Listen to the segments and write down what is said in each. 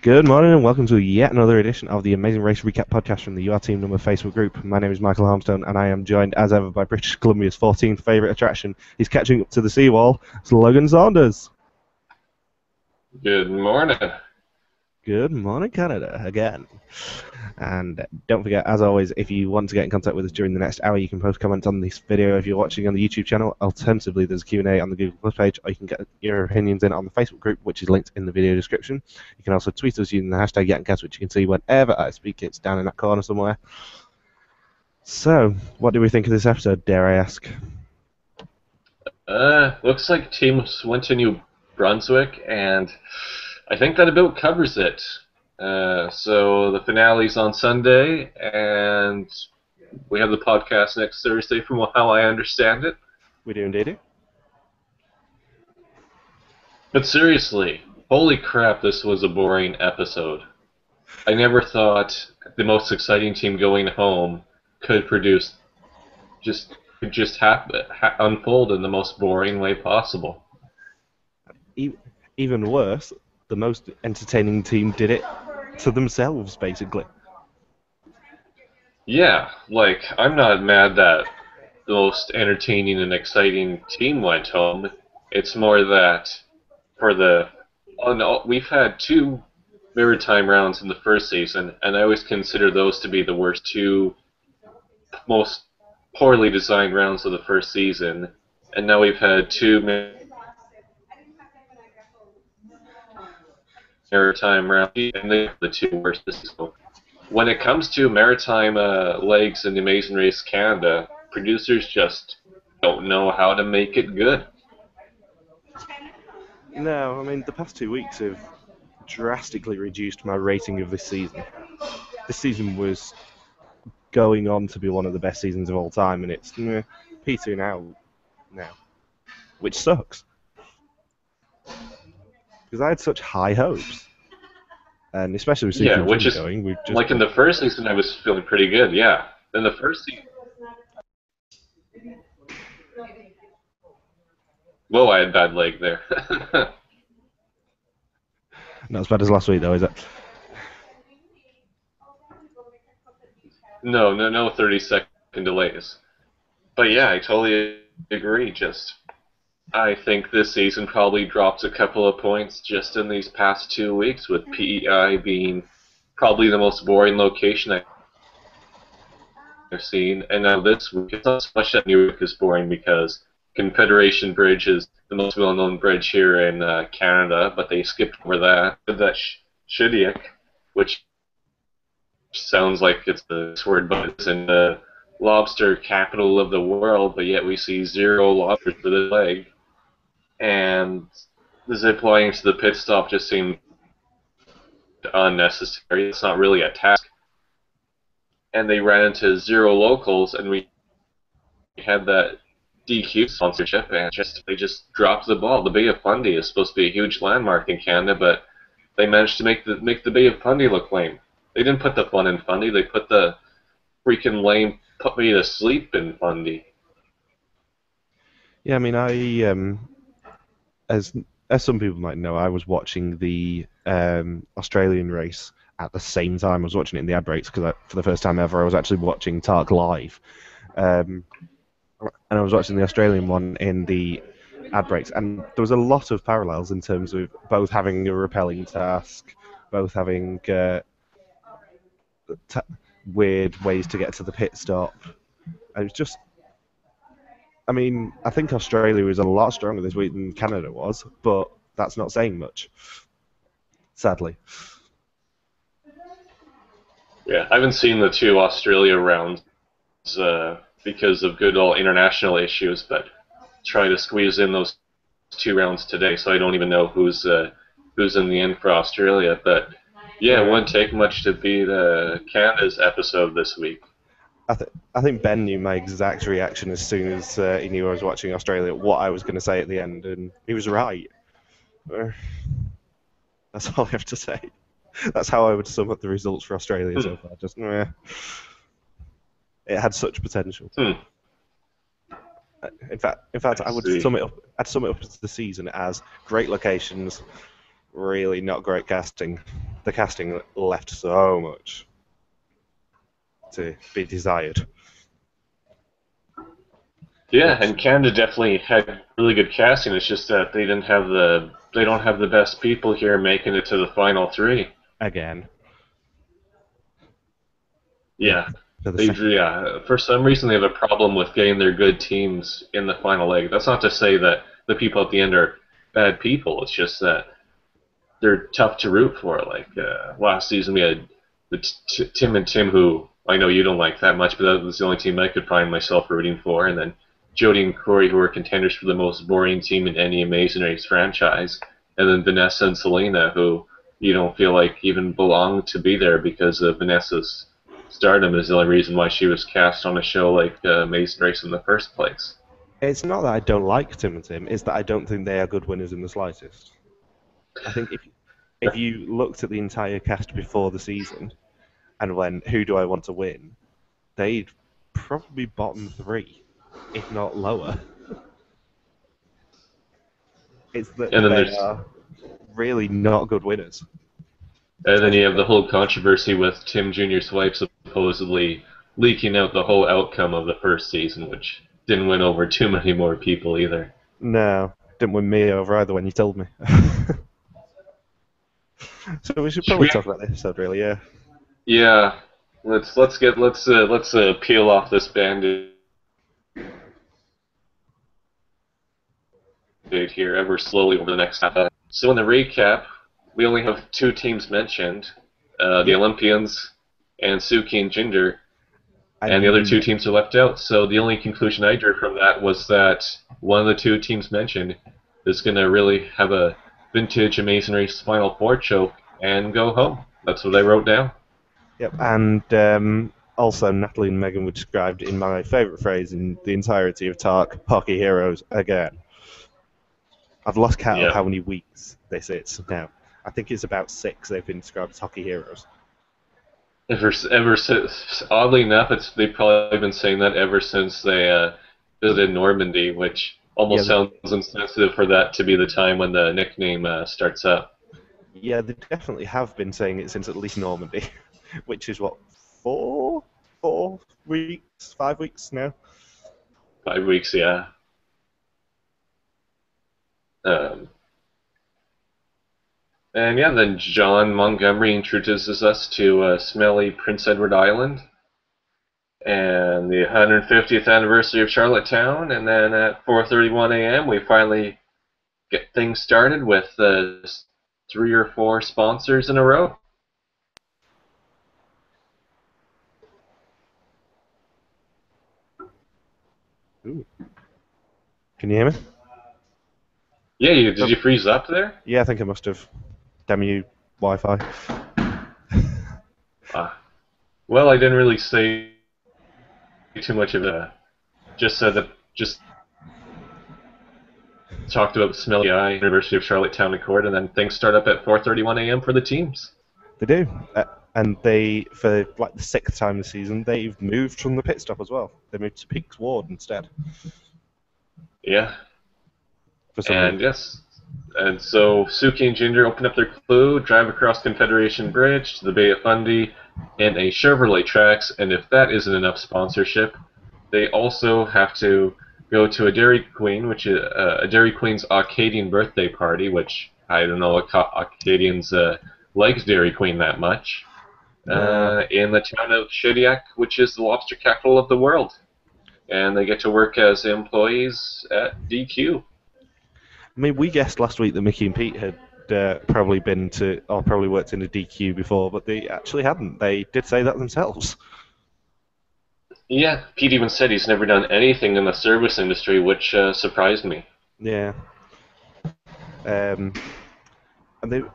Good morning and welcome to yet another edition of the Amazing Race Recap podcast from the UR Team Number Facebook group. My name is Michael Harmstone and I am joined as ever by British Columbia's 14th favourite attraction. He's catching up to the seawall. It's Logan Saunders. Good morning. Good morning, Canada, again. And don't forget, as always, if you want to get in contact with us during the next hour, you can post comments on this video if you're watching on the YouTube channel. Alternatively, there's a Q&A on the Google Plus page, or you can get your opinions in on the Facebook group, which is linked in the video description. You can also tweet us using the hashtag yatncast, which you can see whenever I speak. It's down in that corner somewhere. So, what do we think of this episode, dare I ask? Looks like teams went to New Brunswick, and I think that about covers it. So the finale's on Sunday, and we have the podcast next Thursday from how I understand it. We do indeed. But seriously, holy crap, this was a boring episode. I never thought the most exciting team going home could produce unfold in the most boring way possible. Even worse, the most entertaining team did it to themselves, basically. Yeah, like, I'm not mad that the most entertaining and exciting team went home. It's more that we've had two maritime rounds in the first season, and I always consider those to be the worst two most poorly designed rounds of the first season, and now we've had two maritime rounds, and they're the two worst this season. When it comes to maritime legs in the Amazing Race Canada, producers just don't know how to make it good. No, I mean, the past 2 weeks have drastically reduced my rating of this season. This season was going on to be one of the best seasons of all time, and it's petering out now, which sucks. Because I had such high hopes. And especially with season which is going, we've just... like in the first season I was feeling pretty good, yeah. In the first season... Whoa, I had bad leg there. Not as bad as last week, though, is it? No 30-second delays. But yeah, I totally agree. I think this season probably dropped a couple of points just in these past 2 weeks, with PEI being probably the most boring location I've seen. And now this week, it's not so much that New York is boring because Confederation Bridge is the most well-known bridge here in Canada, but they skipped over that. Shediac, which sounds like it's the word, but it's in the lobster capital of the world, but yet we see zero lobsters for this leg. And the zip lining to the pit stop just seemed unnecessary. It's not really a task. And they ran into zero locals, and we had that DQ sponsorship, and they just dropped the ball. The Bay of Fundy is supposed to be a huge landmark in Canada, but they managed to make the Bay of Fundy look lame. They didn't put the fun in Fundy. They put the freaking lame put me to sleep in Fundy. Yeah, I mean, as some people might know, I was watching the Australian race at the same time I was watching it in the ad breaks, because for the first time ever I was actually watching Tark live. And I was watching the Australian one in the ad breaks, and there was a lot of parallels in terms of both having a rappelling task, both having weird ways to get to the pit stop. It was just... I mean, I think Australia was a lot stronger this week than Canada was, but that's not saying much, sadly. Yeah, I haven't seen the two Australia rounds because of good old international issues, but try to squeeze in those two rounds today, so I don't even know who's in the end for Australia. But yeah, it wouldn't take much to beat Canada's episode this week. I think Ben knew my exact reaction as soon as he knew I was watching Australia, what I was going to say at the end, and he was right. That's all I have to say. That's how I would sum up the results for Australia so far. Just, it had such potential. In fact, I would sum it up. I'd sum it up to the season as great locations, really not great casting. the casting left so much to be desired. Yeah, Which, and Canada definitely had really good casting. It's just that they don't have the best people here making it to the final three. again, yeah, Yeah, for the they second. yeah. For some reason, they have a problem with getting their good teams in the final leg. That's not to say that the people at the end are bad people. It's just that they're tough to root for. Like last season, we had Tim and Tim, who I know you don't like that much, but that was the only team I could find myself rooting for. And then Jody and Corey, who were contenders for the most boring team in any Amazing Race franchise. And then Vanessa and Selena, who you don't feel like even belong to be there because of Vanessa's stardom is the only reason why she was cast on a show like Amazing Race in the first place. It's not that I don't like Tim and Tim; it's that I don't think they are good winners in the slightest. I think if you looked at the entire cast before the season and went, who do I want to win, they'd probably bottom three, if not lower. It's that And then they there's are really not good winners, And then especially you have the going whole forward. controversy with Tim Jr.'s wife supposedly leaking out the whole outcome of the first season, which didn't win over too many more people either. No, didn't win me over either when you told me. So we should Should probably we? talk about this episode, really, yeah. Yeah. Let's peel off this band-aid here ever slowly over the next half hour. So in the recap, we only have two teams mentioned, the Yep. Olympians and Suki and Jinder, and the other two And teams are left out. So the only conclusion I drew from that was that one of the two teams mentioned is going to really have a vintage Amazing Race Final Four choke and go home. That's what I wrote down. yep, and also Natalie and Megan were described in my favourite phrase in the entirety of Tark, hockey heroes again. I've lost count of Yeah. how many weeks this is now. I think it's about 6 they've been described as hockey heroes. Ever since, oddly enough, they've probably been saying that ever since they visited Normandy, which Yeah, almost sounds insensitive for that to be the time when the nickname starts up. yeah, they definitely have been saying it since at least Normandy, which is what, 4 weeks, 5 weeks now. 5 weeks, yeah. Um, And yeah, then John Montgomery introduces us to smelly Prince Edward Island and the 150th anniversary of Charlottetown. And then at 4:31 a.m., we finally get things started with 3 or 4 sponsors in a row. Ooh. Can you hear me? Yeah, did you freeze up there? Yeah, I think I must have. Damn you, Wi-Fi. Uh, well, I didn't really say too much of it. Just said that just talked about the Smelly Eye, University of Charlottetown Accord, and then things start up at 4:31 a.m. for the teams. They do. And they, for like the 6th time this season, they've moved from the pit stop as well. They moved to Peaks Ward instead. Yeah, For some and reason. yes, and so Suki and Jinder open up their clue, drive across Confederation Bridge to the Bay of Fundy in a Chevrolet Trax, and if that isn't enough sponsorship, they also have to go to a Dairy Queen, which is a Dairy Queen's Acadian birthday party, which I don't know if Acadians likes Dairy Queen that much, in the town of Shediac, which is the lobster capital of the world. And they get to work as employees at DQ. I mean, we guessed last week that Mickey and Pete had probably been to, or probably worked in a DQ before, but they actually hadn't. They did say that themselves. Yeah, Pete even said he's never done anything in the service industry, which surprised me. Yeah. And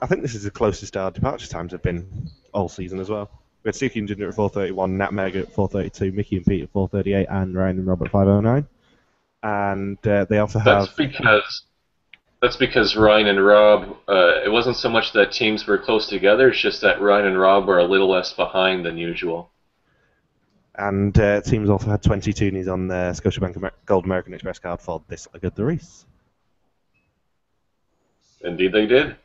I think this is the closest our departure times have been all season as well. We had Suki and Jinder at 4:31, Nat Meg at 4:32, Mickey and Pete at 4:38, and Ryan and Rob at 5:09. And they also That's have. because that's because Ryan and Rob. It wasn't so much that teams were close together; it's just that Ryan and Rob were a little less behind than usual. And teams also had 20 toonies on their Scotiabank Gold American Express card for this leg of the race. Indeed, they did.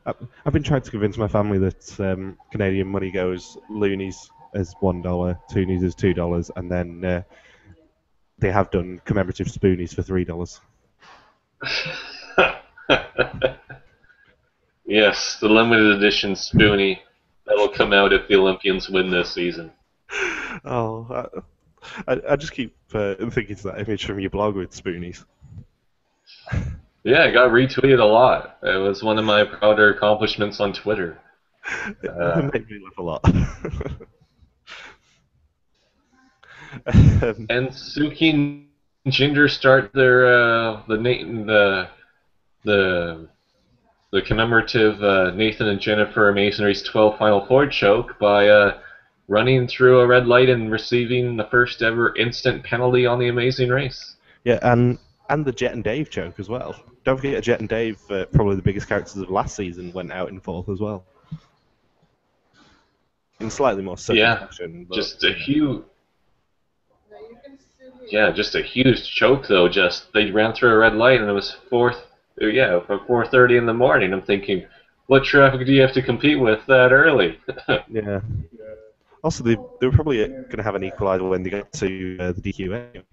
I've been trying to convince my family that Canadian money goes loonies as $1, toonies as $2, and then they have done commemorative spoonies for $3. Yes, the limited edition Spoonie that'll come out if the Olympians win this season. Oh, I just keep thinking to that image from your blog with spoonies. Yeah, it got retweeted a lot. It was one of my prouder accomplishments on Twitter. It made me laugh a lot. um, And Suki and Jinder start their the the commemorative Nathan and Jennifer Masonry's 12 Final Four choke by running through a red light and receiving the first ever instant penalty on the Amazing Race. yeah, and the Jet and Dave choke as well. Don't forget Jet and Dave, probably the biggest characters of last season, went out in fourth as well. In slightly more subtle Yeah, fashion, but just a huge. Yeah, just a huge choke though. Just they ran through a red light and it was fourth. Yeah, from 4:30 in the morning. I'm thinking, what traffic do you have to compete with that early? yeah. Also, they were probably going to have an equaliser when they got to the DQA.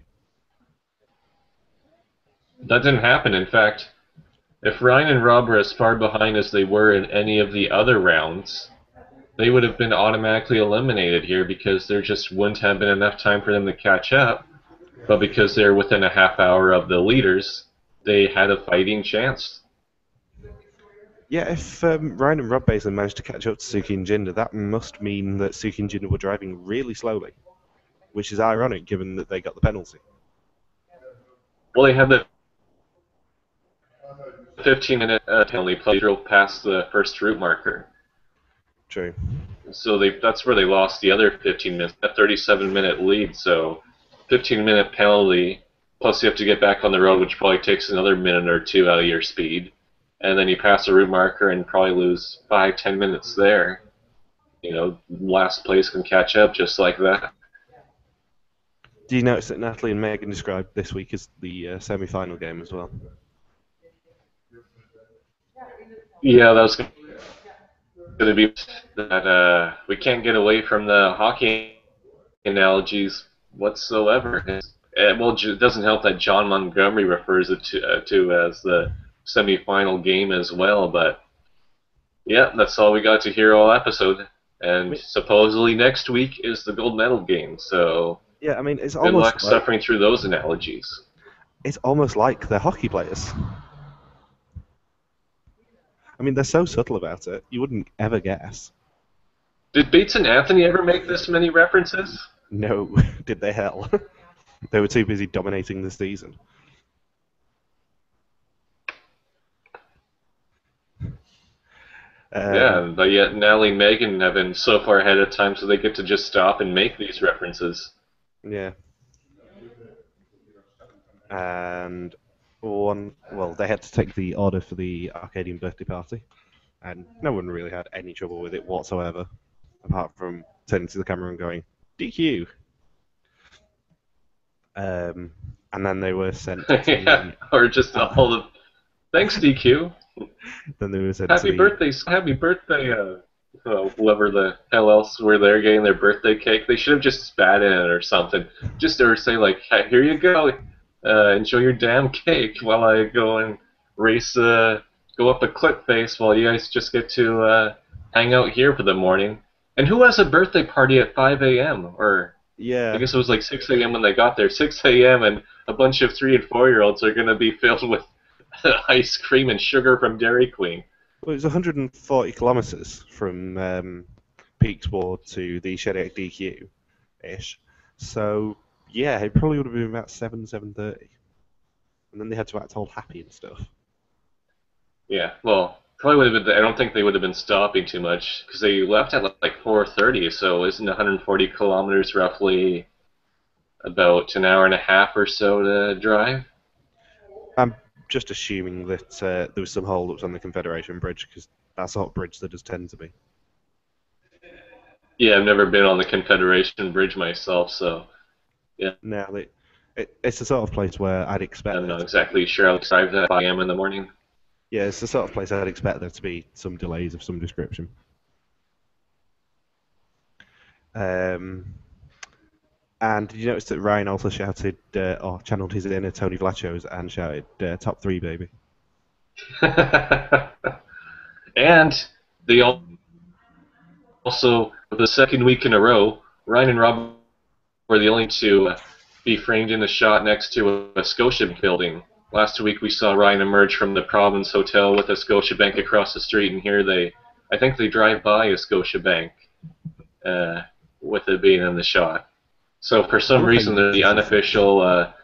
That didn't happen. In fact, if Ryan and Rob were as far behind as they were in any of the other rounds, they would have been automatically eliminated here because there just wouldn't have been enough time for them to catch up. But because they're within a half hour of the leaders, they had a fighting chance. Yeah, if Ryan and Rob basically managed to catch up to Suki and Jinder, that must mean that Suki and Jinder were driving really slowly, which is ironic given that they got the penalty. Well, they had the 15-minute penalty play drove past the first route marker. True. So that's where they lost the other 15 minutes, that 37-minute lead. So 15-minute penalty, plus you have to get back on the road, which probably takes another minute or two out of your speed. And then you pass the route marker and probably lose 5-10 minutes there. You know, last place can catch up just like that. Do you notice that Natalie and Megan described this week as the semi-final game as well? Yeah, that was going to be that we can't get away from the hockey analogies whatsoever. Well, it doesn't help that John Montgomery refers it to as the semi-final game as well. But yeah, that's all we got to hear all episode. And supposedly next week is the gold medal game. So yeah, I mean, it's good almost luck suffering through those analogies. It's almost like they're hockey players. I mean, they're so subtle about it, you wouldn't ever guess. Did Bates and Anthony ever make this many references? No, did they hell? They were too busy dominating the season. Yeah, but yet Natalie and Megan have been so far ahead of time, so they get to just stop and make these references. Yeah. And they had to take the order for the Arcadian birthday party, and no one really had any trouble with it whatsoever, apart from turning to the camera and going, DQ. And then they were sent to Yeah, or just all of thanks DQ. Then they were sent Happy to birthday, whoever the hell else were there getting their birthday cake. They should have just spat in it or something. Just or say like, hey, here you go, enjoy your damn cake while I go and race, go up a cliff face while you guys just get to hang out here for the morning. And who has a birthday party at 5 a.m. or yeah. I guess it was like 6 a.m. when they got there. 6 a.m. and a bunch of 3 and 4-year-olds are going to be filled with ice cream and sugar from Dairy Queen. Well, it was 140 kilometres from Peaksward to the Shediac DQ-ish. So, yeah, it probably would have been about 7:30. And then they had to act all happy and stuff. Yeah, well, probably would have been. I don't think they would have been stopping too much because they left at like 4:30. So isn't 140 kilometers roughly about an hour and a half or so to drive? I'm just assuming that there was some hold-ups on the Confederation Bridge, because that's a hot bridge that does tend to be. Yeah, I've never been on the Confederation Bridge myself, so yeah. Now, it's the sort of place where I'd expect. I'm not exactly sure I'll drive that at 5 a.m. in the morning. Yeah, it's the sort of place I'd expect there to be some delays of some description. Um, and did you notice that Ryan also shouted, or channeled his inner Tony Vlachos and shouted, top three, baby? And they also, for the second week in a row, Ryan and Rob were the only two to be framed in a shot next to a Scotiabank building. Last week we saw Ryan emerge from the Province Hotel with a Scotiabank across the street, and here I think they drive by a Scotiabank with it being in the shot. So for I some love how you reason they're the notice these things. unofficial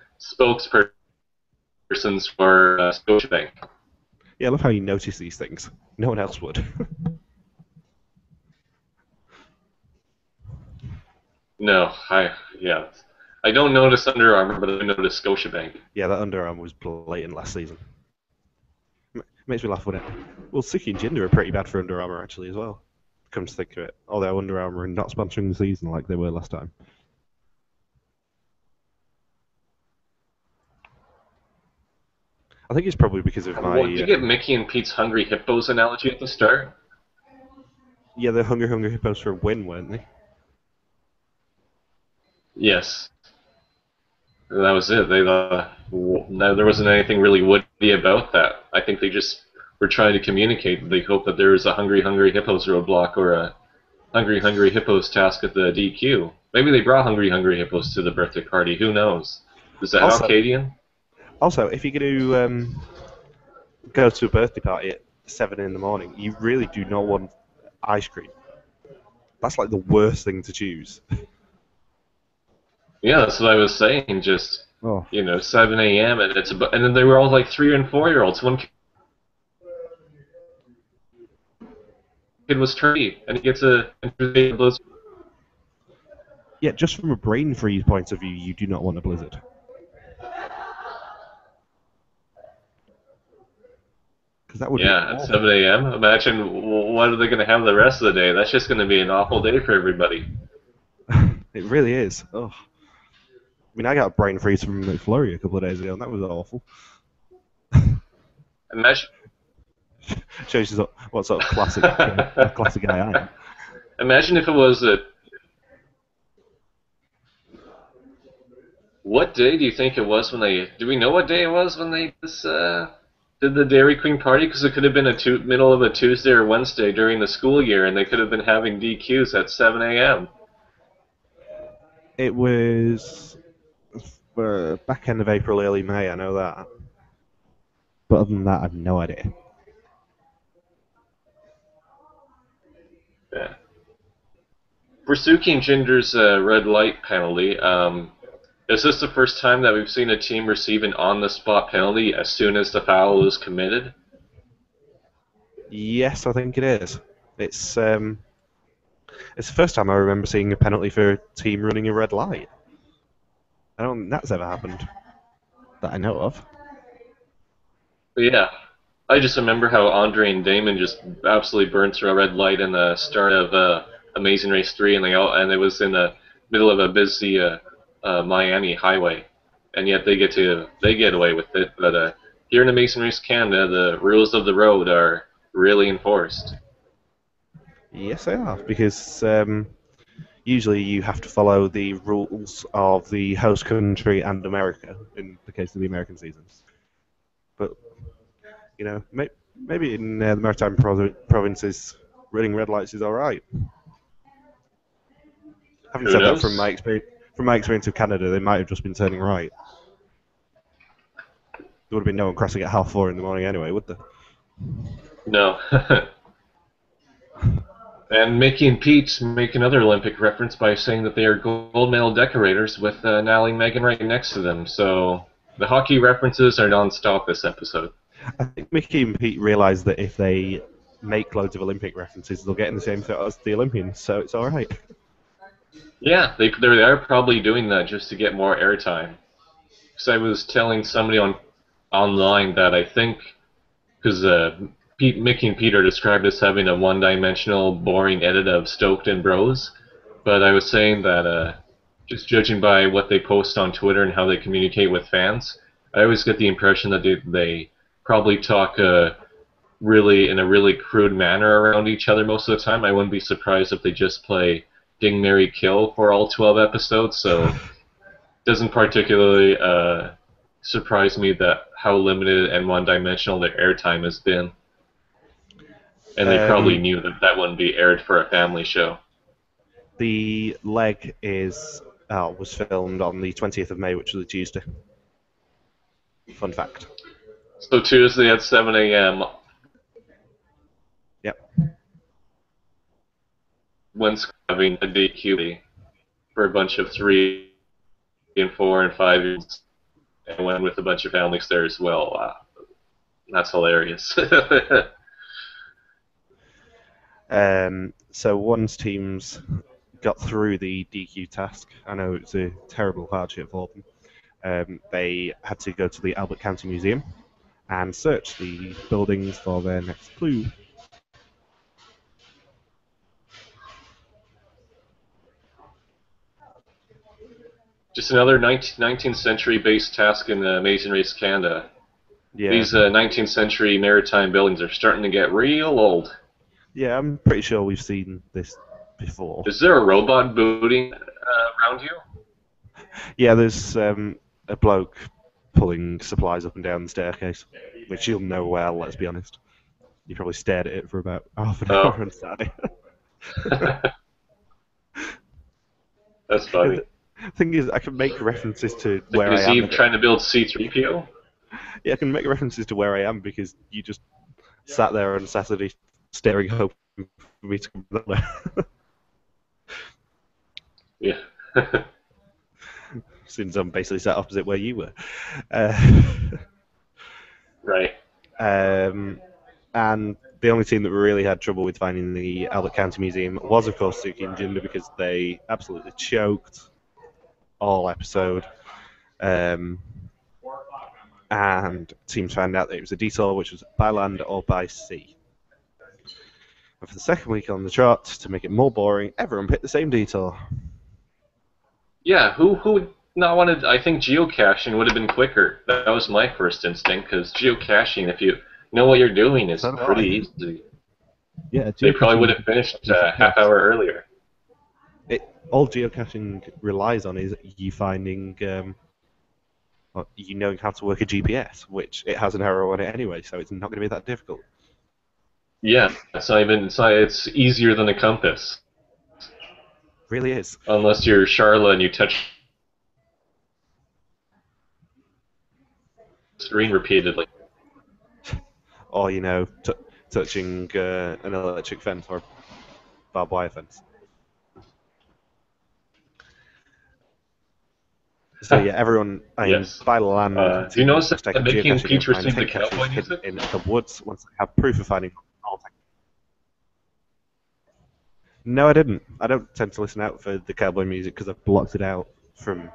spokespersons for Scotiabank. Yeah, I love how you notice these things. No one else would. No, I don't notice Under Armour, but I notice Scotiabank. Yeah, that Under Armour was blatant last season. Makes me laugh, wouldn't it? Well, Suki and Jinder are pretty bad for Under Armour, actually, as well. Come to think of it. Although Under Armour are not sponsoring the season like they were last time. I think it's probably because of my... Did you get Mickey and Pete's Hungry Hippos analogy at the start? Yeah, the Hungry Hungry Hippos for a win, weren't they? Yes. That was it. No, there wasn't anything really woody about that. I think they just were trying to communicate. They hope that there was a Hungry Hungry Hippos roadblock or a Hungry Hungry Hippos task at the DQ. Maybe they brought Hungry Hungry Hippos to the birthday party. Who knows? Is that Also, Acadian? also, if you're going to go to a birthday party at 7 in the morning, you really do not want ice cream. That's like the worst thing to choose. Yeah, that's what I was saying. Just Oh. 7 a.m. and and then they were all like 3 and 4-year-olds. One kid was turkey, and he gets a blizzard. Yeah, just from a brain freeze point of view, you do not want a blizzard. Because that would be Yeah, at awful. 7 a.m. Imagine what are they going to have the rest of the day? That's just going to be an awful day for everybody. It really is. Oh. I mean, I got a brain freeze from McFlurry a couple of days ago, and that was awful. Imagine, Shows you what sort of classic guy I am. imagine if it was a. What day do you think it was when they? Do we know what day it was when they did the Dairy Queen party? Because it could have been middle of a Tuesday or Wednesday during the school year, and they could have been having DQs at 7 a.m. It was back end of April, early May, I know that. But other than that, I have no idea. Yeah. For Suki and Jinder's red light penalty, is this the first time that we've seen a team receive an on-the-spot penalty as soon as the foul is committed? Yes, I think it is. It's the first time I remember seeing a penalty for a team running a red light. I don't think that's ever happened that I know of. But yeah, I just remember how Andre and Damon just absolutely burned through a red light in the start of Amazing Race 3, and it was in the middle of a busy Miami highway, and yet they get away with it. But here in Amazing Race Canada, the rules of the road are really enforced. Yes, they are, because usually you have to follow the rules of the host country and America, in the case of the American seasons. But, maybe in the maritime provinces, running red lights is alright. Having Who said that, knows? from my experience of Canada, they might have just been turning right. There would have been no one crossing at 4:30 in the morning anyway, would there? No. And Mickey and Pete make another Olympic reference by saying that they are gold medal decorators with Natalie and Megan right next to them. So the hockey references are non-stop this episode. I think Mickey and Pete realise that if they make loads of Olympic references, they'll get in the same set as the Olympians, so it's alright. Yeah, they are probably doing that just to get more airtime. Because I was telling somebody online that I think because Mickey and Pete are described as having a one-dimensional, boring edit of Stoked and Bros. But I was saying that just judging by what they post on Twitter and how they communicate with fans, I always get the impression that they probably talk really in a really crude manner around each other most of the time. I wouldn't be surprised if they just play Ding, Marry, Kill for all 12 episodes. So it doesn't particularly surprise me that how limited and one-dimensional their airtime has been. And they probably Um, knew that that wouldn't be aired for a family show. the leg was filmed on the 20th of May, which was a Tuesday. Fun fact. So Tuesday at 7 a.m. Yep. When's having a DQ for a bunch of 3 and 4 and 5 years, and went with a bunch of families there as well. That's hilarious. So once teams got through the DQ task, I know it's a terrible hardship for them. They had to go to the Albert County Museum and search the buildings for their next clue. Just another 19th century based task in Amazing Race Canada. Yeah. These 19th century maritime buildings are starting to get real old. Yeah, I'm pretty sure we've seen this before. Is there a robot booting around you? Yeah, there's a bloke pulling supplies up and down the staircase, which you'll know well, let's be honest. You probably stared at it for about half an hour on Saturday. That's funny. The thing is, I can make references to where Is I am. he trying to build C-3PO? Yeah, I can make references to where I am because you just sat there on Saturday staring, hoping for me to come there. Yeah. Since I'm basically sat opposite where you were. Right. And the only team that really had trouble with finding the Albert County Museum was, of course, Suki and Jinder, because they absolutely choked all episode. And teams found out that it was a detour, which was by land or by sea. And for the second week on the trot, to make it more boring, everyone picked the same detour. Yeah, who would not want to... I think geocaching would have been quicker. That was my first instinct, because geocaching, if you know what you're doing, is pretty easy. Yeah, they probably would have finished a half hour earlier. All geocaching relies on is you finding, you knowing how to work a GPS, which it has an arrow on it anyway, so it's not going to be that difficult. Yeah, it's easier than a compass. Really is. Unless you're Charla and you touch the screen repeatedly. Or, touching an electric fence or barbed wire fence. So yeah, everyone, Yes. by land. Do you notice that Mickey and Peach received the cowboy music? In the woods once they have proof of finding all. No, I didn't. I don't tend to listen out for the cowboy music because I've blocked it out from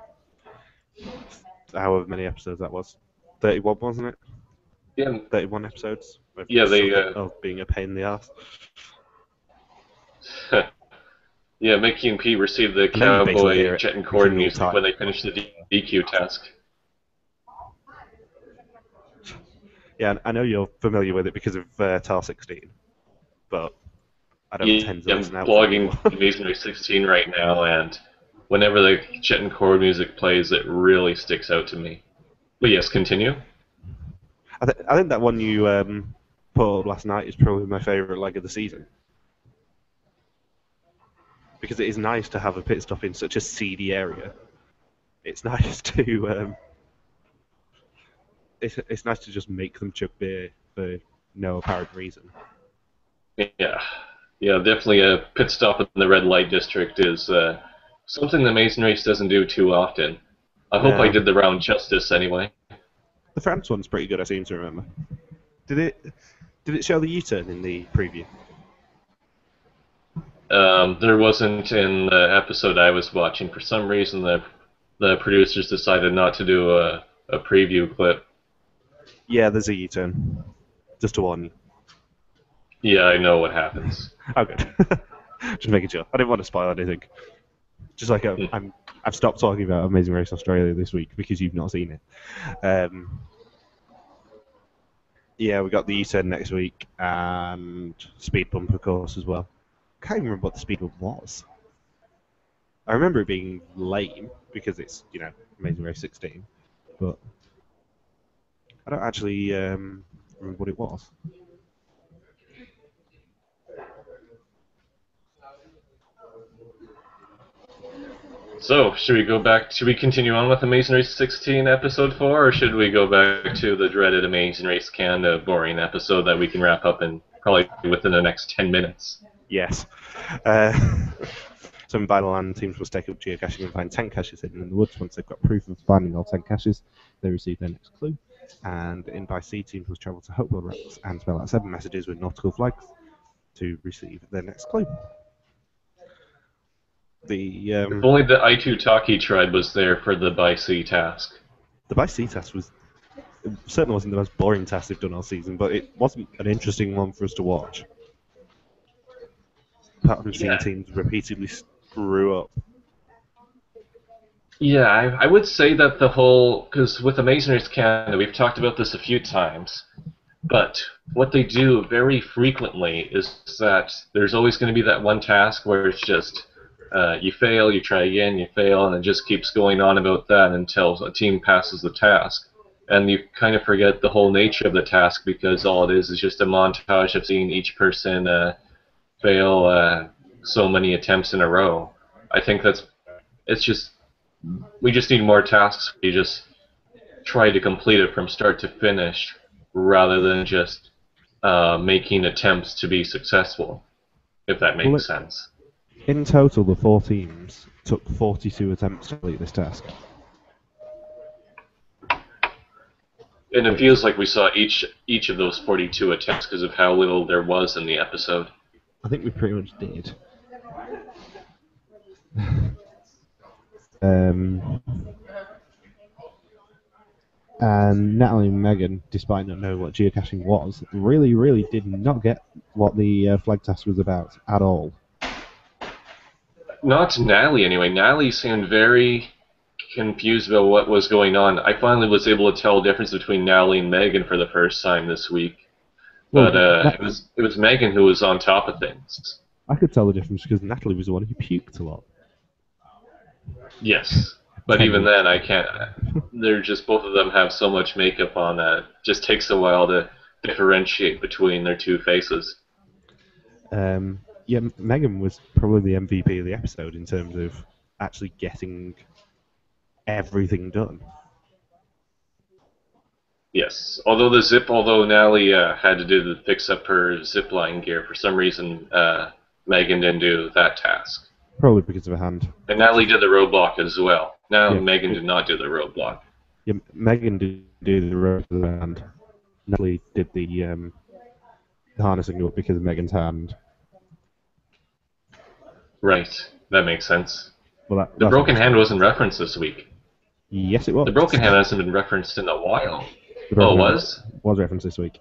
however many episodes that was. 31, wasn't it? Yeah. 31 episodes. Of being a pain in the ass. Yeah, Mickey and Pete received the cowboy jet and cord music when they finished the DQ task. Yeah, I know you're familiar with it because of TAR 16, but I don't tend to listen out. I'm blogging Amazing Race 16 right now, and whenever the jet and cord music plays, it really sticks out to me. But yes, continue. I think that one you put up last night is probably my favourite leg of the season. Because it is nice to have a pit stop in such a seedy area. It's nice to it's nice to just make them chug beer for no apparent reason. Yeah, definitely a pit stop in the red light district is something the Amazing Race doesn't do too often. I hope I did the round justice anyway. The France one's pretty good, I seem to remember. Did it show the U-turn in the preview? There wasn't in the episode I was watching. For some reason, the producers decided not to do a preview clip. Yeah, there's a U-turn. Just to warn you. Yeah, I know what happens. Oh, good. Just making sure. I didn't want to spoil anything. Just like I've stopped talking about Amazing Race Australia this week because you've not seen it. Yeah, we got the U-turn next week and speed bump, of course, as well. Can't even remember what the speed bump was. I remember it being lame because it's Amazing Race 16, but I don't actually remember what it was. So, should we go back? Should we continue on with Amazing Race 16 episode 4, or should we go back to the dreaded Amazing Race Canada boring episode that we can wrap up in probably within the next 10 minutes? Yes. Some vital land teams must take up geocaching and find 10 caches hidden in the woods. Once they've got proof of finding all 10 caches, they receive their next clue. And in by sea, teams must travel to Hopewell Rocks and spell out 7 messages with nautical flags to receive their next clue. If only the Aitutaki tribe was there for the by sea task. The by sea test certainly wasn't the most boring test they've done all season, but it wasn't an interesting one for us to watch. Apart from seeing teams repeatedly screw up. Yeah, I would say that the whole, because with Amazing Race Canada, we've talked about this a few times, but what they do very frequently is that there's always going to be that one task where it's just you fail, you try again, you fail, and it just keeps going on about that until a team passes the task. And you kind of forget the whole nature of the task because all it is just a montage of seeing each person fail so many attempts in a row. I think we just need more tasks. You just try to complete it from start to finish rather than just making attempts to be successful, if that makes sense. In total, the 4 teams took 42 attempts to complete this task. And it feels like we saw each of those 42 attempts because of how little there was in the episode. I think we pretty much did. And Natalie and Megan, despite not knowing what geocaching was, really did not get what the flag task was about at all. Not Natalie, anyway. Natalie seemed very confused about what was going on. I finally was able to tell the difference between Natalie and Megan for the first time this week. But it was Megan who was on top of things. I could tell the difference because Natalie was the one who puked a lot. Yes, but even then, I can't. They're just both of them have so much makeup on that it just takes a while to differentiate between their two faces. Yeah, Megan was probably the MVP of the episode in terms of actually getting everything done. Yes, although Natalie had to do the fix up her zipline gear for some reason, Megan didn't do that task. Probably because of her hand. And Natalie did the roadblock as well. Megan did not do the roadblock. Yeah, Megan did do the roadblock with her hand. Natalie did the harnessing up because of Megan's hand. Right, that makes sense. Well, the broken hand wasn't referenced this week. Yes, it was. The broken hand hasn't been referenced in a while. Oh, it was? Was referenced this week.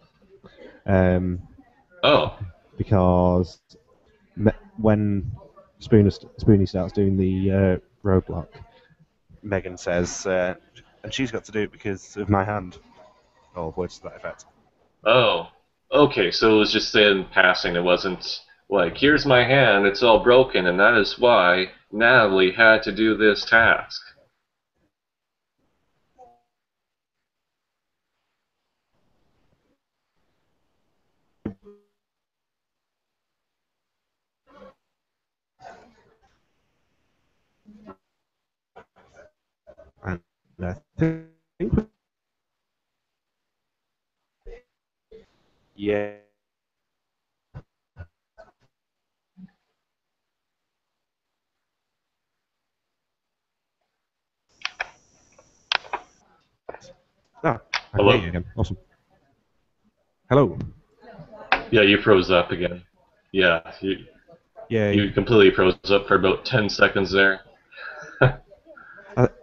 Because when Spoonie starts doing the roadblock, Megan says, and she's got to do it because of my hand. Or words to that effect. Oh, okay, so it was just said in passing. It wasn't like, here's my hand, it's all broken, and that is why Natalie had to do this task. And I think... Yeah. Ah, I can hear you again. Awesome. Hello. Yeah, you froze up again. Yeah, you completely froze up for about 10 seconds there.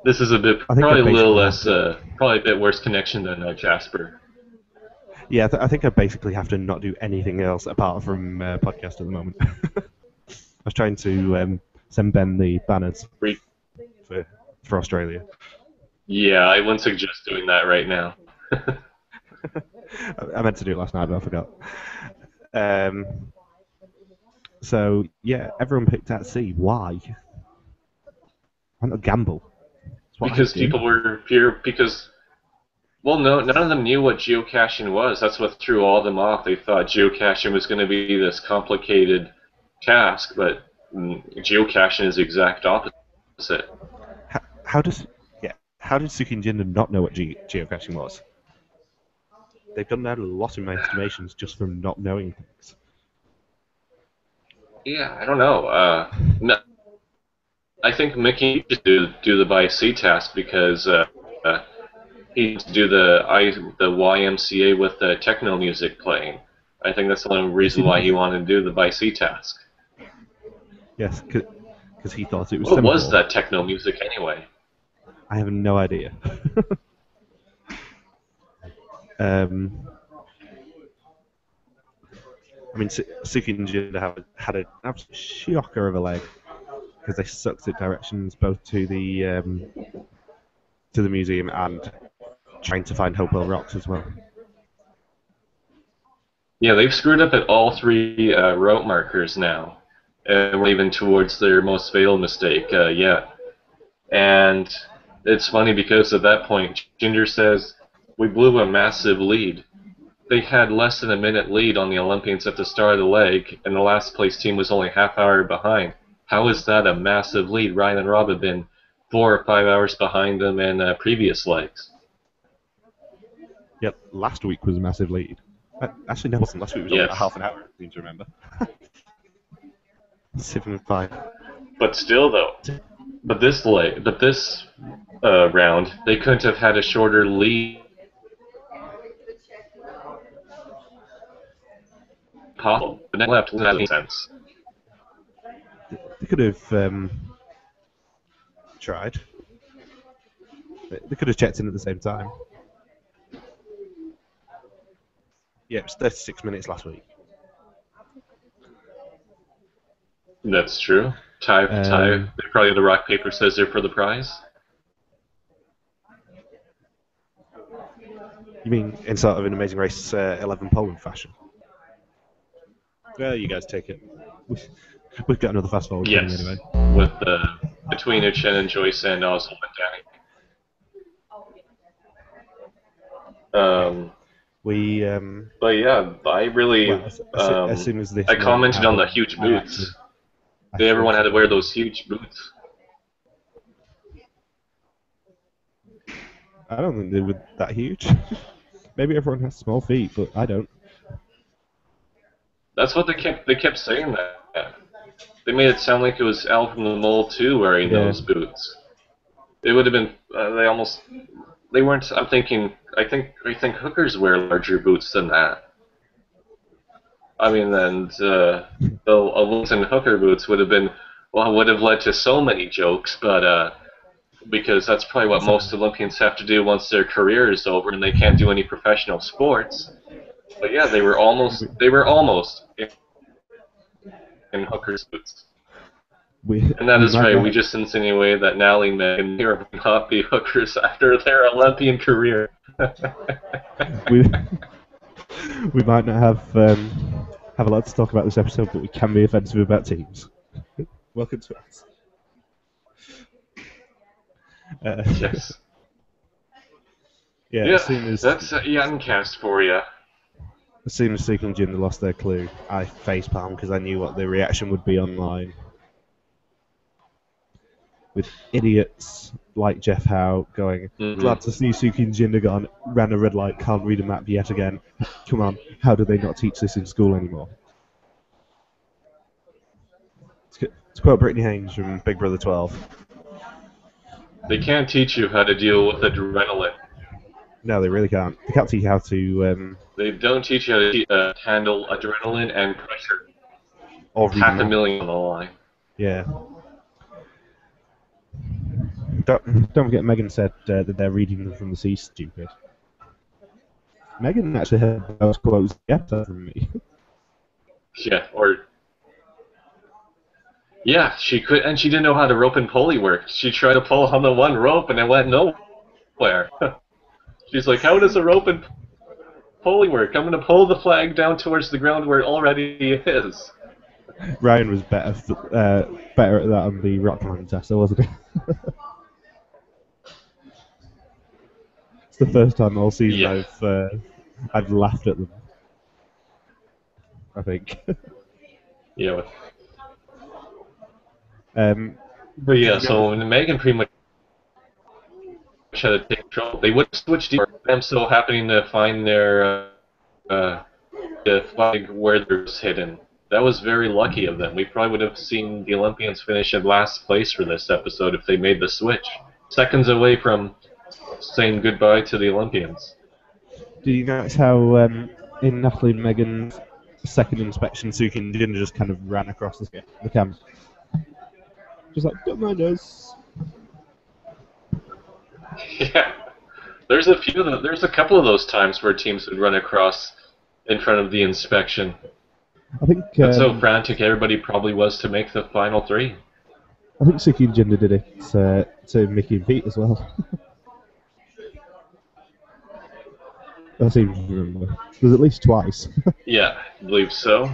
This is probably a little less, probably a bit worse connection than Jasper. Yeah, I think I basically have to not do anything else apart from podcast at the moment. I was trying to send Ben the banners for Australia. Yeah, I wouldn't suggest doing that right now. I meant to do it last night, but I forgot. Um, so yeah, everyone picked out C. Why? Why not gamble? That's what I Because do. people were here because well, no, none of them knew what geocaching was. That's what threw all of them off. They thought geocaching was going to be this complicated task, but geocaching is the exact opposite. How does how did Suki and Jinder not know what geocaching was? They've done that a lot in my estimations just from not knowing things. Yeah, I don't know. No, I think Mickey just do the by sea task because he needs to do the YMCA with the techno music playing. I think that's the only Yes, he reason why does. he wanted to do the by sea task. Yes, because he thought it was What was semaphore. that techno music anyway? I have no idea. um, I mean, Suki and Jinder had an absolute shocker of a leg because they sucked at directions both to the museum and trying to find Hopewell Rocks as well. Yeah, they've screwed up at all three route markers now. We're even towards their most fatal mistake yet. And it's funny because at that point, Ginger says, we blew a massive lead. They had less than a minute lead on the Olympians at the start of the leg, and the last place team was only half hour behind. How is that a massive lead? Ryan and Rob have been 4 or 5 hours behind them in previous legs. Yep, last week was a massive lead. Actually, no, it wasn't. Last week was only about half an hour, I seem to remember. 7-5. But still, though, but this round, they couldn't have had a shorter lead. Possible, but that left doesn't make sense. They could have tried. They could have checked in at the same time. Yeah, it was 36 minutes last week. That's true. Tie. They probably had the rock paper scissors for the prize. You mean in sort of an Amazing Race 11 Poland fashion? Well, you guys take it. We've got another fast forward coming anyway. With between Chen and Joyce and Oswald and Danny. But yeah, I really. Well, as soon as this I commented on the huge boots. Everyone had to wear those huge boots. I don't think they were that huge. Maybe everyone has small feet, but I don't. That's what they kept saying that. They made it sound like it was Al from the Mole too wearing those boots. It would have been they weren't. I think hookers wear larger boots than that. I mean, and the Olympian hooker boots would have led to so many jokes, but because that's probably what most Olympians have to do once their career is over and they can't do any professional sports. But yeah, they were almost in hookers boots. And that is right. We just insinuated that Nally and Megan will not be hookers after their Olympian career. we might not have a lot to talk about this episode, but we can be offensive about teams. Welcome to us. Yes. Yeah, as soon as that's yatncast for you. As soon as Suki and Jinder lost their clue, I facepalmed because I knew what the reaction would be online. With idiots like Jeff Howe going, glad to see Suki and Jinder gone, ran a red light, can't read a map yet again. Come on, how do they not teach this in school anymore? To quote Brittany Haynes from Big Brother 12. They can't teach you how to deal with adrenaline. No, they really can't. They can't teach you how to... They don't teach you how to handle adrenaline and pressure. Or $500,000 on the line. Yeah. Don't forget Megan said that they're reading them from the sea stupid. Megan actually had those quotes from me. Yeah, she could, and she didn't know how the rope and pulley worked. She tried to pull on the one rope and it went nowhere. She's like, how does a rope and Holy work! I'm gonna pull the flag down towards the ground where it already is. Ryan was better at that on the rock climbing test, though, wasn't he? It's the first time all season Yeah. I've laughed at them. I think. Yeah. But Did yeah, you know? so Megan pretty much had to take control. They would switch to them still happening to find their the flag where it was hidden. That was very lucky of them. We probably would have seen the Olympians finish in last place for this episode if they made the switch. Seconds away from saying goodbye to the Olympians. Did you notice how in Natalie and Megan's second inspection, Suki and Jinder just kind of ran across the camp, just like, don't mind us. Yeah, there's there's a couple of those times where teams would run across in front of the inspection. I think That's how frantic everybody probably was to make the final three. I think Suki and Jinder did it to Mickey and Pete as well. I seem to remember. There's at least twice. Yeah, I believe so.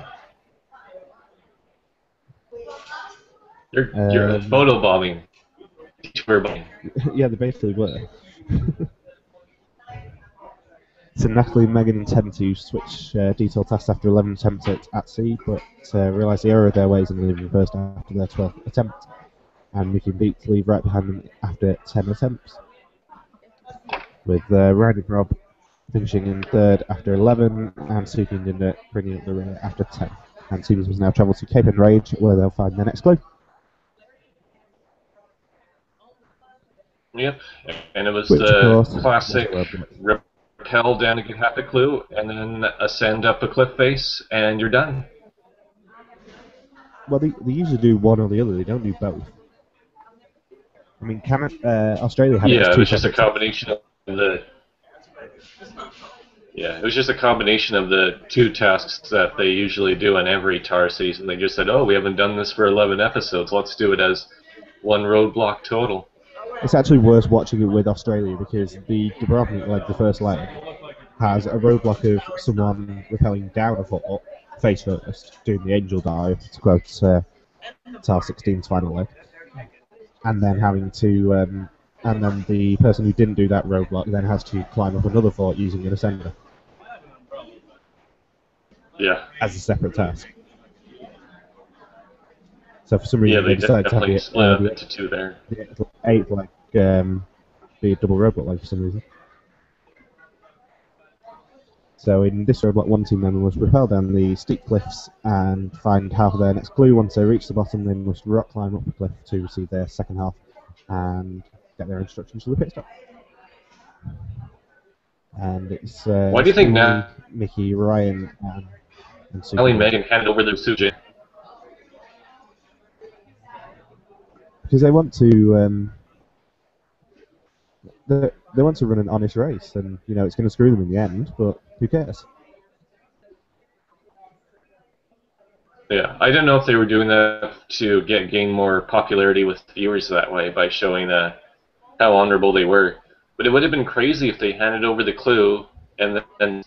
You're photo bombing. Detour bombing. Yeah, they basically were. So Natalie and Megan intend to switch detail test after 11 attempts at sea, but realise the error of their ways and leave them first after their 12th attempt. And Mickey and Pete leave right behind them after 10 attempts. With Ryan and Rob finishing in third after 11, and Suki and Jinder bringing up the rear after 10. And teams must now travel to Cape and Rage, where they'll find their next clue. Yep, and it was Which, the of course, classic rappel down to get half a clue, and then ascend up a cliff face, and you're done. Well, they usually do one or the other. They don't do both. I mean, Australia had it was just a combination of the. Yeah, it was just a combination of the two tasks that they usually do in every TAR season. They just said, "Oh, we haven't done this for 11 episodes. Let's do it as one roadblock total." It's actually worse watching it with Australia because the Dubrovnik, like the first leg, has a roadblock of someone rappelling down a foot face first, doing the angel dive, to quote TAR 16's final leg, and then having to, and then the person who didn't do that roadblock then has to climb up another fort using an ascender. Yeah. As a separate task. So for some reason they decided to have the into two there. The eighth leg be a double roadblock leg for some reason. So in this roadblock, one team member must rappel down the steep cliffs and find half of their next clue. Once they reach the bottom, they must rock climb up the cliff to receive their second half and get their instructions to the pit stop. And it's why do you think now Mickey, Ryan, and Suki. Ellie and Megan handed over the Suji? Because they want to they want to run an honest race, and you know it's going to screw them in the end, but who cares? Yeah, I don't know if they were doing that to gain more popularity with viewers that way by showing how honorable they were. But it would have been crazy if they handed over the clue and then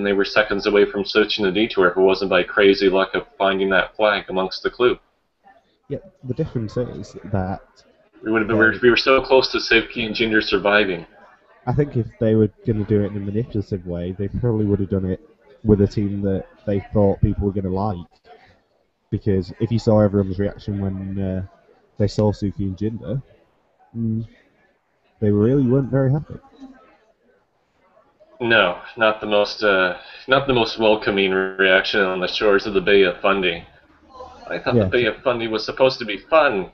they were seconds away from switching the detour if it wasn't by crazy luck of finding that flag amongst the clue. Yeah, the difference is that we were so close to Suki and Jinder surviving. I think if they were going to do it in a manipulative way, they probably would have done it with a team that they thought people were going to like. Because if you saw everyone's reaction when they saw Suki and Jinder, they really weren't very happy. No, not the most welcoming reaction on the shores of the Bay of Fundy. I thought the Bay of Fundy was supposed to be fun.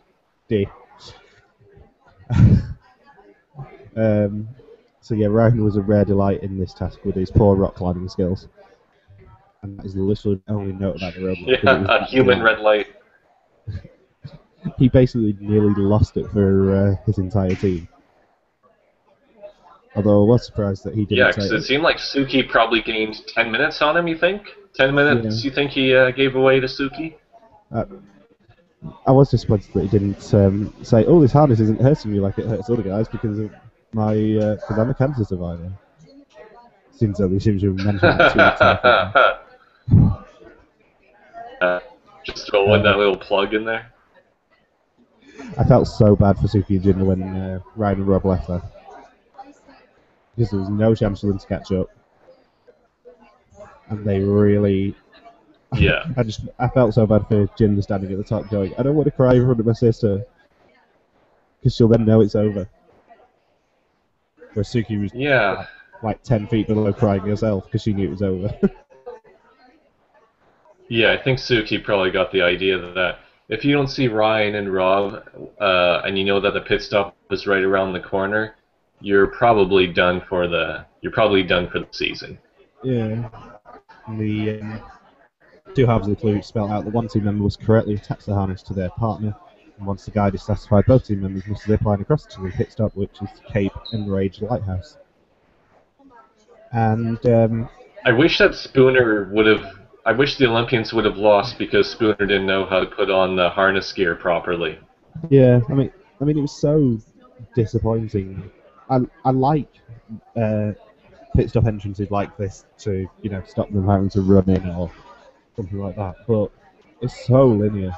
So yeah, Ryan was a rare delight in this task with his poor rock climbing skills. And that is literally the only note about the roadblock. Yeah, a human red light. He basically nearly lost it for his entire team. Although I was surprised that he didn't. Yeah, because it seemed like Suki probably gained 10 minutes on him, you think? 10 minutes you think he gave away to Suki? I was disappointed that he didn't say, "Oh, this harness isn't hurting me like it hurts other guys because of my because I'm a cancer survivor." Seems like they seem to have mentioned it 2 weeks after. Just throw in that little plug in there. I felt so bad for Suki and Jinder when Ryan and Rob left there. Because there was no chance for them to catch up. And they really... Yeah. I felt so bad for Jinder standing at the top going, I don't want to cry in front of my sister. Because she'll then know it's over. Where Suki was like 10 feet below crying herself because she knew it was over. Yeah, I think Suki probably got the idea that if you don't see Ryan and Rob, and you know that the pit stop is right around the corner, you're probably done for the season. Yeah. And the two halves of the clue spelled out that one team member was correctly attached the harness to their partner, and once the guide is satisfied, both team members must zip line across to the pit stop, which is Cape Enraged Lighthouse. And I wish that I wish the Olympians would have lost because Spooner didn't know how to put on the harness gear properly. Yeah, I mean, it was so disappointing. I like pit stop entrances like this to stop them having to run in or something like that, but it's so linear.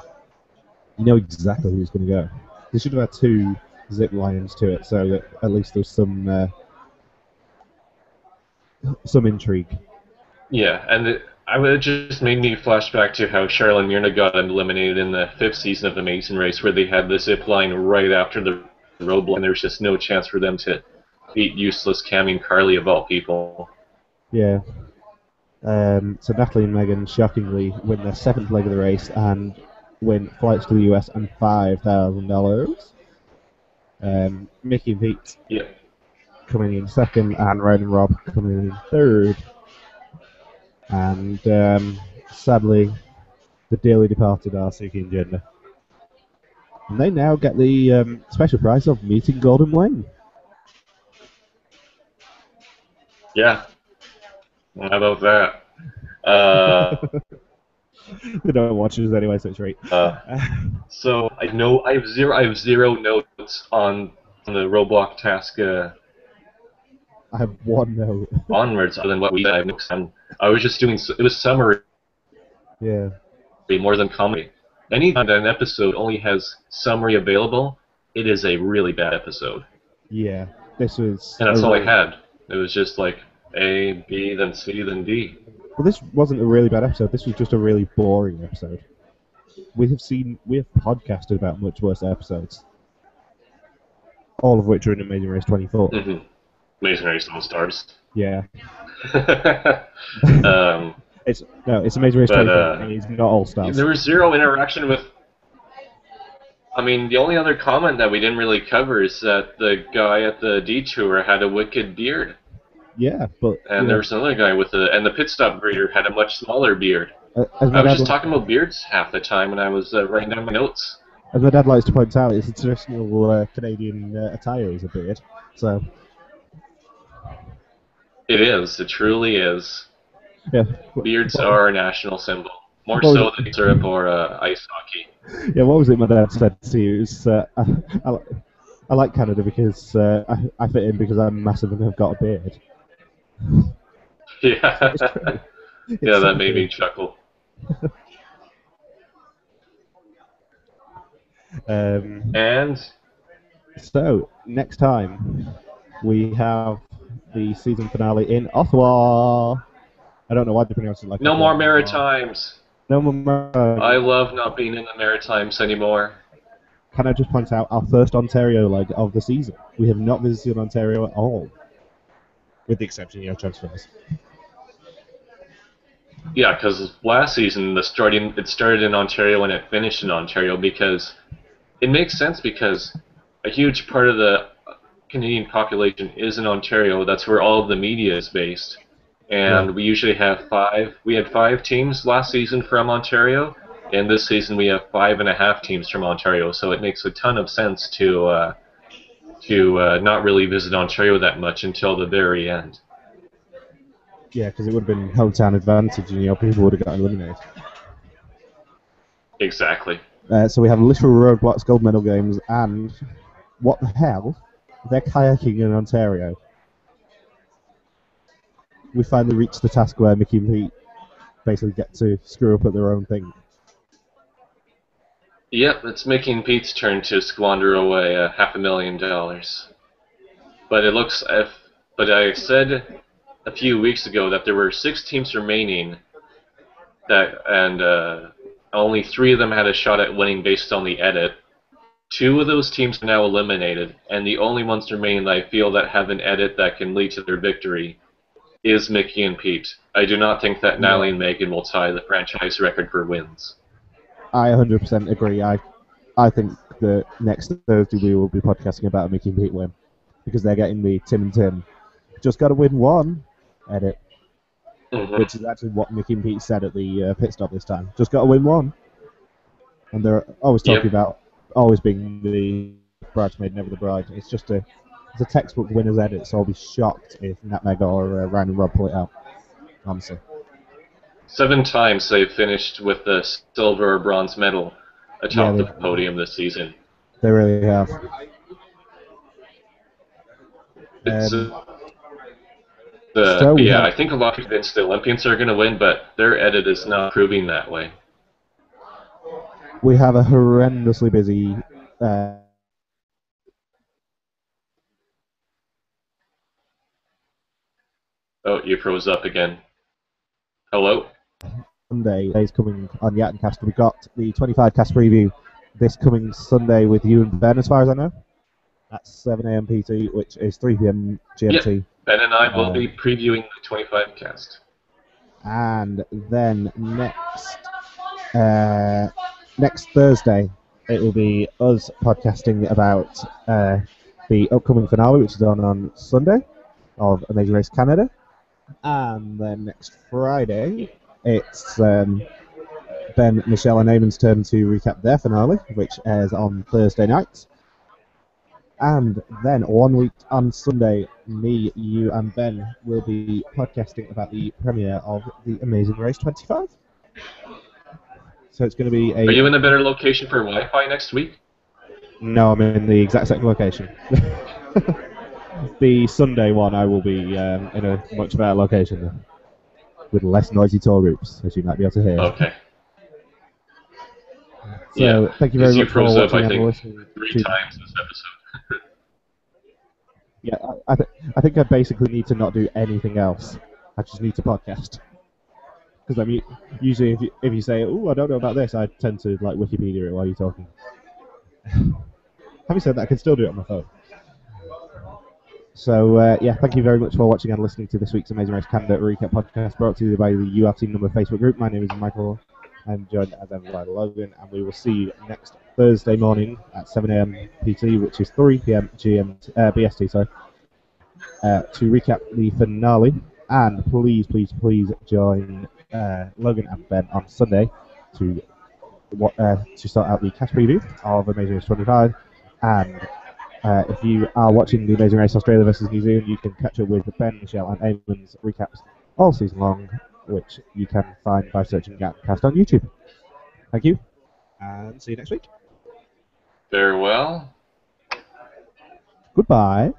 You know exactly who's going to go. They should have had 2 zip lines to it, so that at least there's some intrigue. Yeah, and it just made me flash back to how Charlotte and Myrna got eliminated in the 5th season of the Amazing Race, where they had the zip line right after the roadblock, and there was just no chance for them to beat useless Cammy and Carly of all people. Yeah. So Natalie and Megan shockingly win their 7th leg of the race and win flights to the US and $5,000. Mickey and Pete coming in 2nd, and Ryan and Rob coming in 3rd. And sadly, the dearly departed are Suki and Jinder. And they now get the special prize of meeting Gordon Wayne. Yeah. How about that? They don't watch us anyway, so it's great. So I have zero notes on the Roblox task. I have 1 note. Onwards, other than what we have notes on. I was just doing. It was summary. Yeah. More than comedy. Anytime that an episode only has summary available, it is a really bad episode. Yeah. This was. And that's all I had. It was just like A, B, then C, then D. Well, this wasn't a really bad episode. This was just a really boring episode. We have podcasted about much worse episodes. All of which are in Amazing Race 24. Mm-hmm. Amazing Race All Stars. Yeah. It's Amazing Race 24. It's not All Stars. There was zero interaction with. I mean, the only other comment that we didn't really cover is that the guy at the detour had a wicked beard. Yeah, but... And there was another guy and the pit stop greeter had a much smaller beard. I was just talking about beards half the time when I was writing down my notes. As my dad likes to point out, it's a traditional Canadian attire is a beard, so... It is. It truly is. Yeah. Beards are a national symbol. More so than syrup or ice hockey. Yeah, what was it my dad said to you? It was, I like Canada because I fit in because I'm massive and have got a beard. Yeah. Yeah, that made me chuckle. And so next time we have the season finale in Ottawa. I don't know why they pronounce it like no more Maritimes. No more Maritimes. I love not being in the Maritimes anymore. Can I just point out our first Ontario leg of the season? We have not visited Ontario at all, with the exception of your transfers. Yeah, because last season it started in Ontario and it finished in Ontario because it makes sense because a huge part of the Canadian population is in Ontario. That's where all of the media is based, and we usually have 5. We had 5 teams last season from Ontario, and this season we have 5.5 teams from Ontario. So it makes a ton of sense to not really visit Ontario that much until the very end. Yeah, because it would have been hometown advantage, and people would have got eliminated. Exactly. So we have literal roadblocks, gold medal games, and what the hell? They're kayaking in Ontario. we finally reached the task where Mickey and Pete basically get to screw up at their own thing. Yep, it's Mickey and Pete's turn to squander away $500,000. But it looks but I said a few weeks ago that there were 6 teams remaining and only 3 of them had a shot at winning based on the edit. 2 of those teams are now eliminated, and the only ones remaining that I feel that have an edit that can lead to their victory is Mickey and Pete. I do not think that Natalie and Megan will tie the franchise record for wins. I 100% agree. I think that next Thursday we will be podcasting about a Mickey and Pete win, because they're getting the Tim and Tim just got to win one edit, which is actually what Mickey and Pete said at the pit stop this time. Just got to win one. And they're always talking about always being the bridesmaid, never the bride. It's a textbook winner's edit, so I'll be shocked if Nutmeg or Ryan and Rob pull it out. Honestly. 7 times they've finished with the silver or bronze medal atop the podium this season. They really have. I think a lot of people think the Olympians are going to win, but their edit is not proving that way. We have a horrendously busy Oh, you froze up again. Hello? Sunday is coming on yatncast. We got the 25 cast preview this coming Sunday with you and Ben, as far as I know. At 7 a.m. PT, which is 3 p.m. GMT. Yep. Ben and I will be previewing the 25 cast. And then next Thursday, it will be us podcasting about the upcoming finale, which is on Sunday, of Amazing Race Canada. And then next Friday, it's Ben, Michelle, and Eamon's turn to recap their finale, which airs on Thursday night. And then 1 week on Sunday, me, you, and Ben will be podcasting about the premiere of The Amazing Race 25. So it's going to be a... Are you in a better location for Wi-Fi next week? No, I'm in the exact same location. The Sunday one, I will be in a much better location then, with less noisy tour groups, as you might be able to hear. Okay. So, thank you very much for watching and listening. 3 times this episode. Yeah, I think I basically need to not do anything else. I just need to podcast. Because I mean, usually if you say, "Oh, I don't know about this," I tend to like Wikipedia it while you're talking. Having said that, I can still do it on my phone. So thank you very much for watching and listening to this week's Amazing Race Canada Recap podcast, brought to you by the You Have Seen Number Facebook group. My name is Michael. I'm joined as ever by Logan, and we will see you next Thursday morning at 7 a.m. PT, which is 3 p.m. BST, to recap the finale. And please join Logan and Ben on Sunday to start out the cast preview of Amazing Race 25. And if you are watching the Amazing Race Australia versus New Zealand, you can catch up with Ben, Michelle, and Eamon's recaps all season long, which you can find by searching yatncast on YouTube. Thank you, and see you next week. Farewell. Goodbye.